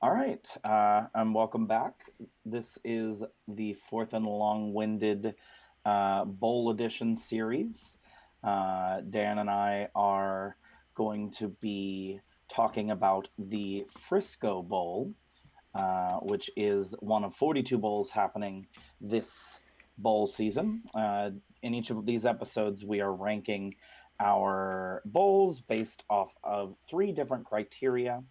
All right, and welcome back. This is the fourth and long-winded Bowl Edition series. Dan and I are going to be talking about the Frisco Bowl, which is one of 42 bowls happening this bowl season. In each of these episodes, we are ranking our bowls based off of three different criteria.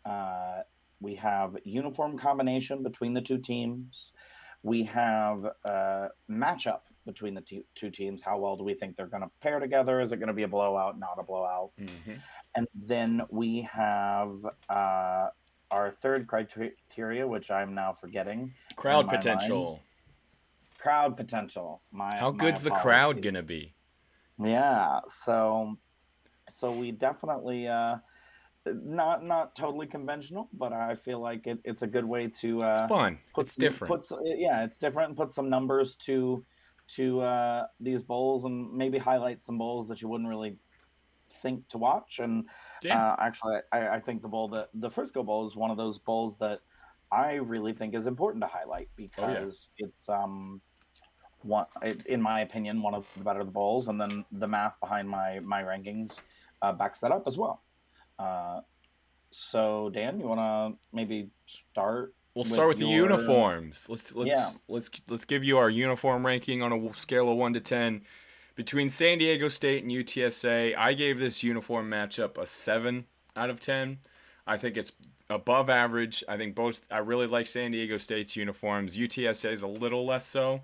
Uh, we have uniform combination between the two teams. We have matchup between the two teams. How well do we think they're going to pair together? Is it going to be a blowout, not a blowout? Hmm. And then we have our third criteria, which I'm now forgetting in Crowd my mind. potential. Crowd potential. My How my good's the crowd apologies. gonna be? Yeah. So we definitely not totally conventional, but I feel like it's a good way to It's fun. put It's different. yeah, it's different. Put some numbers to these bowls and maybe highlight some bowls that you wouldn't really think to watch. And Yeah. actually, I think the Frisco Bowl is one of those bowls that I really think is important to highlight Oh yeah. because it's in my opinion, one of the better bowls, and then the math behind my rankings backs that up as well. Uh, so Dan, you want to maybe start We'll start with with the your uniforms. Let's yeah. let's let's let's give you our uniform ranking on a scale of 1 to 10 between San Diego State and UTSA. I gave this uniform matchup a 7 out of 10. I think it's above average. I think both. I really like San Diego State's uniforms. UTSA is a little less so.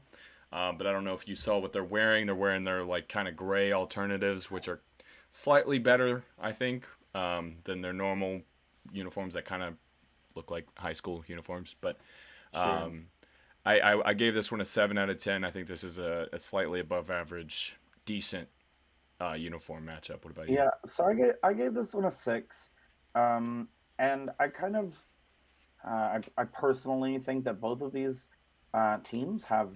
But I don't know if you saw what they're wearing. They're wearing their like kind of gray alternatives, which are slightly better, I think, than their normal uniforms that kind of look like high school uniforms. But Sure. um, I gave this one a 7 out of 10. I think this is a slightly above average, decent uniform matchup. What about you? Yeah, so I gave this one a 6. And I kind of I personally think that both of these teams have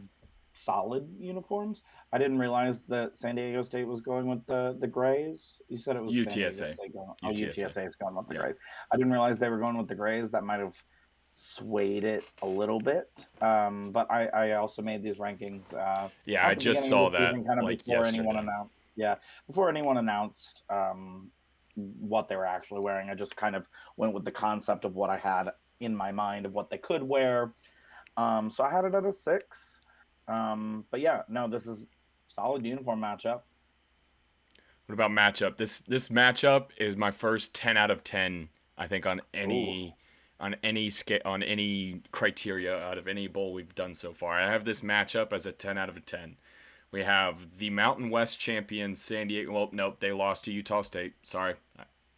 solid uniforms. I didn't realize that San Diego State was going with the grays. You said it was San Diego UTSA. State going. Oh, UTSA. UTSA is going with the Yeah. grays. I didn't realize they were going with the grays. That might have swayed it a little bit. But I also made these rankings Yeah, I at the just beginning of the saw that season, kind of like before anyone yesterday. announced. Yeah, before anyone announced what they were actually wearing. I just kind of went with the concept of what I had in my mind of what they could wear. So I had it at a 6. But yeah, no, this is solid uniform matchup. What about matchup? This matchup is my first 10 out of 10. I think on Ooh, any scale on any criteria out of any bowl we've done so far. I have this matchup as a 10 out of 10. We have the Mountain West champions San Diego. Well, nope, they lost to Utah State. Sorry,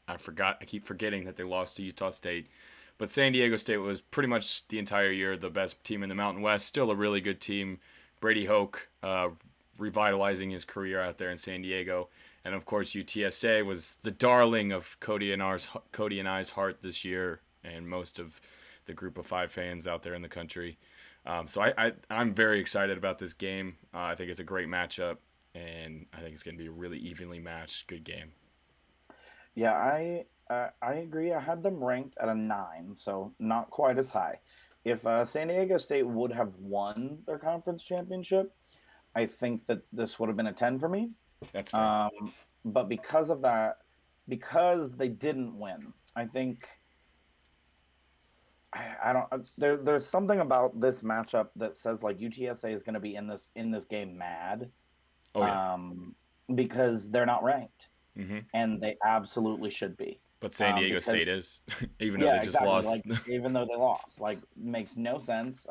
I forgot. I keep forgetting that they lost to Utah State. But San Diego State was pretty much the entire year the best team in the Mountain West. Still a really good team. Brady Hoke revitalizing his career out there in San Diego. And of course, UTSA was the darling of Cody and I's heart this year, and most of the group of five fans out there in the country. So I'm very excited about this game. I think it's a great matchup, and I think it's going to be a really evenly matched, good game. yeah, I agree. I had them ranked at a 9, so not quite as high. If San Diego State would have won their conference championship, I think that this would have been a 10 for me. That's fair. Um, but because of that, because they didn't win, I think I don't. There's something about this matchup that says like UTSA is going to be in this game mad, Oh yeah. um, because they're not ranked, Hmm. and they absolutely should be, But San Diego State because is, even though yeah, they just exactly. lost. Like even though they lost, like makes no sense.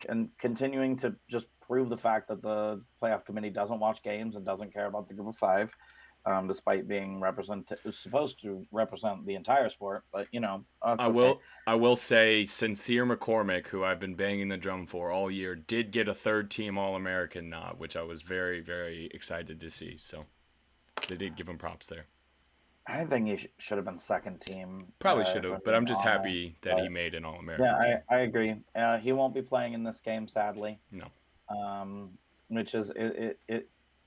And continuing to just prove the fact that the playoff committee doesn't watch games and doesn't care about the group of five, despite being supposed to represent the entire sport. But it's I okay. will I will say Sincere McCormick, who I've been banging the drum for all year, did get a third team All American nod, which I was very, very excited to see. So they did give him props there. I think he should have been second team, Probably should if I'm have, but being I'm just honest. happy that he But made an All yeah, American I, team. I agree. He won't be playing in this game, sadly. No. Um, which is it.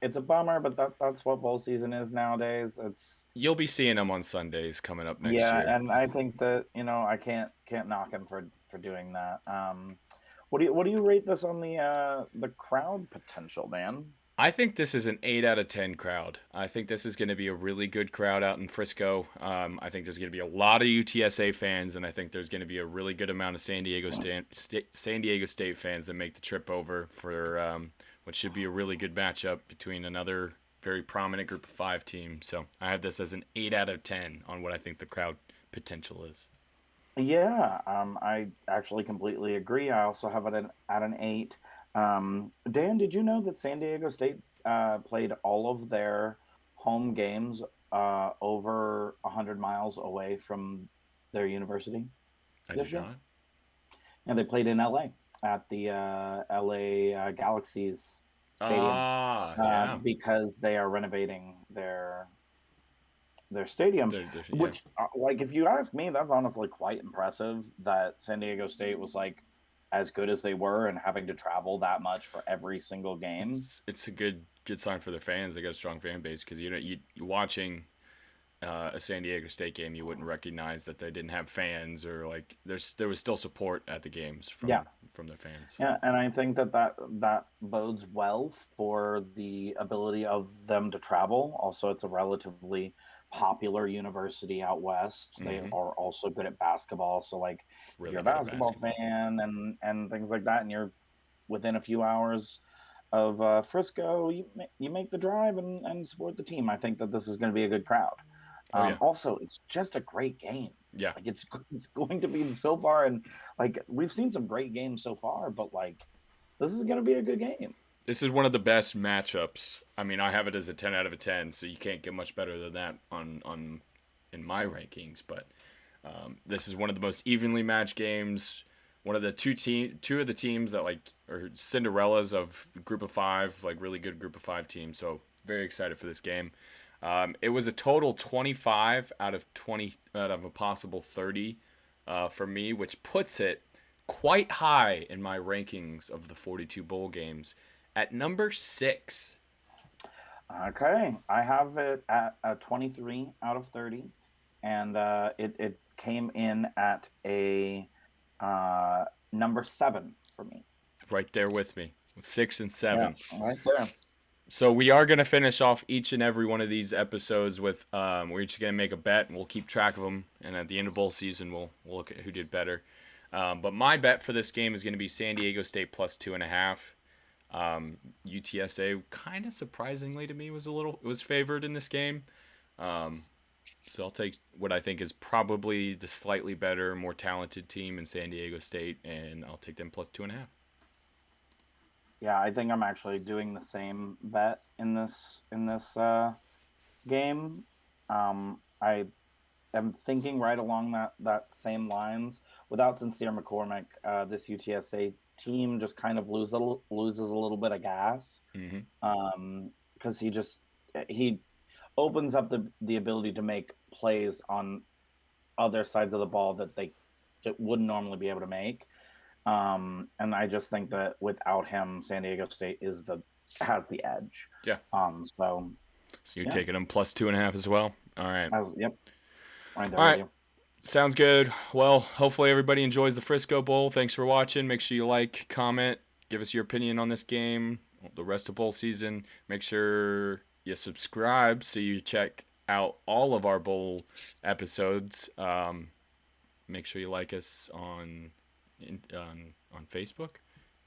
it's a bummer, but that's what bowl season is nowadays. It's You'll be seeing them on Sundays coming up next yeah, year. and I think that I can't knock him for doing that. What do you rate this on the crowd potential, man? I think this is an 8 out of 10 crowd. I think this is going to be a really good crowd out in Frisco. I think there's going to be a lot of UTSA fans, and I think there's going to be a really good amount of San Diego State fans that make the trip over for what should be a really good matchup between another very prominent group of 5 team. So I have this as an 8 out of 10 on what I think the crowd potential is. Yeah, I actually completely agree. I also have it at an 8. Dan, did you know that San Diego State played all of their home games over 100 miles away from their university I this did year? not. And they played in LA at the LA Galaxy's stadium Ah, yeah. because they are renovating their stadium, Yeah. which, like, if you ask me, that's honestly quite impressive that San Diego State was like as good as they were and having to travel that much for every single game. It's a good sign for their fans. They got a strong fan base because you watching a San Diego State game, you wouldn't recognize that they didn't have fans or like there was still support at the games Yeah, from their fans. So yeah, and I think that bodes well for the ability of them to travel. Also, it's a relatively popular university out west. They hmm are also good at basketball. So, like, if you're really a good at basketball basketball. fan and things like that, and you're within a few hours of Frisco, you make the drive and support the team. I think that this is going to be a good crowd. Oh yeah, Also, it's just a great game. yeah. Like, it's going to be so far, and like we've seen some great games so far, but like this is going to be a good game. This is one of the best matchups. I mean, I have it as a 10 out of a 10, so you can't get much better than that on in my rankings. But this is one of the most evenly matched games. One of the two of the teams that like are Cinderellas of Group of 5, like really good Group of 5 teams. So very excited for this game. It was a total 25 out of 20 out of a possible 30 for me, which puts it quite high in my rankings of the 42 bowl games at number 6. Okay, I have it at a 23 out of 30, and it came in at a number 7 for me. Right there with me, 6 and Yeah, 7. right there. So we are going to finish off each and every one of these episodes with we're each going to make a bet and we'll keep track of them. And at the end of bowl season, we'll look at who did better. But my bet for this game is going to be San Diego State plus 2.5. UTSA, kind of surprisingly to me, was favored in this game. So I'll take what I think is probably the slightly better, more talented team in San Diego State, and I'll take them plus 2.5. Yeah, I think I'm actually doing the same bet in this game. I am thinking right along that same lines. Without Sincere McCormick, this UTSA team just kind of loses a little bit of gas. Mm-hmm. Because he opens up the ability to make plays on other sides of the ball that they wouldn't normally be able to make. And I just think that without him, San Diego State has the edge. Yeah. So So you're yeah, taking them plus 2.5 as well. All right. yep, right there All with right. you. Sounds good. Well, hopefully everybody enjoys the Frisco Bowl. Thanks for watching. Make sure you like, comment, give us your opinion on this game, the rest of bowl season. Make sure you subscribe so you check out all of our bowl episodes. Make sure you like us on Facebook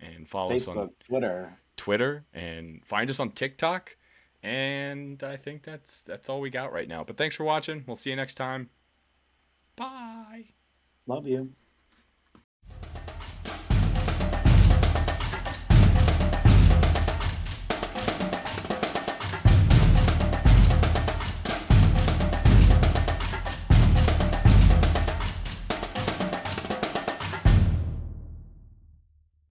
and follow us on Facebook, Twitter. Twitter and find us on TikTok. And I think that's all we got right now. But thanks for watching. We'll see you next time. Bye. Love you.